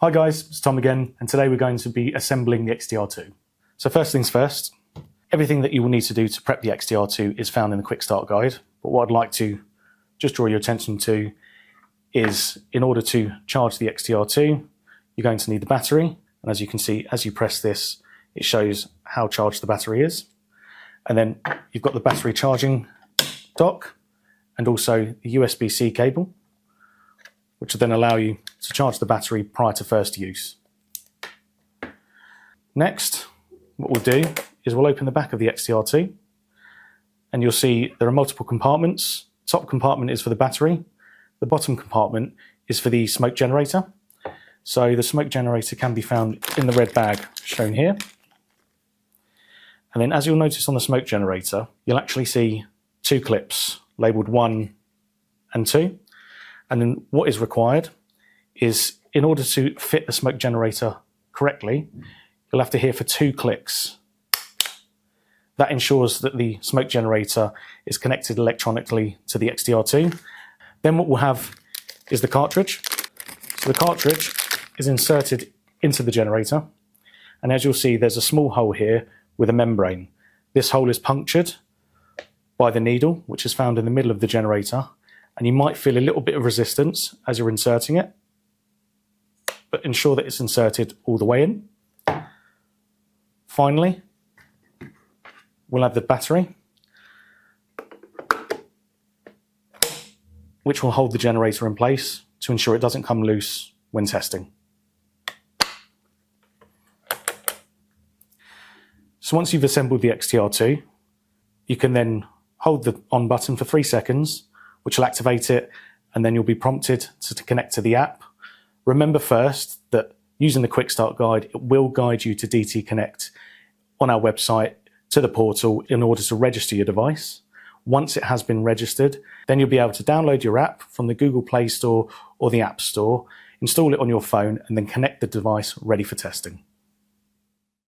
Hi guys, it's Tom again, and today we're going to be assembling the XTR2. So first things first, everything that you will need to do to prep the XTR2 is found in the quick start guide, but what I'd like to just draw your attention to is in order to charge the XTR2, you're going to need the battery, and as you can see, as you press this, it shows how charged the battery is. And then you've got the battery charging dock and also the USB-C cable, which will then allow you to charge the battery prior to first use. Next, what we'll do is we'll open the back of the XTR2 and you'll see there are multiple compartments. Top compartment is for the battery. The bottom compartment is for the smoke generator. So the smoke generator can be found in the red bag shown here. And then as you'll notice on the smoke generator, you'll actually see two clips labelled 1 and 2. And then what is required is, in order to fit the smoke generator correctly, you'll have to hear for 2 clicks. That ensures that the smoke generator is connected electronically to the XTR2. Then what we'll have is the cartridge. So the cartridge is inserted into the generator. And as you'll see, there's a small hole here with a membrane. This hole is punctured by the needle, which is found in the middle of the generator. And you might feel a little bit of resistance as you're inserting it, but ensure that it's inserted all the way in. Finally, we'll have the battery, which will hold the generator in place to ensure it doesn't come loose when testing. So once you've assembled the XTR2, you can then hold the on button for 3 seconds, which will activate it, and then you'll be prompted to connect to the app. Remember first that using the Quick Start Guide, it will guide you to DT Connect on our website to the portal in order to register your device. Once it has been registered, then you'll be able to download your app from the Google Play Store or the App Store, install it on your phone, and then connect the device ready for testing.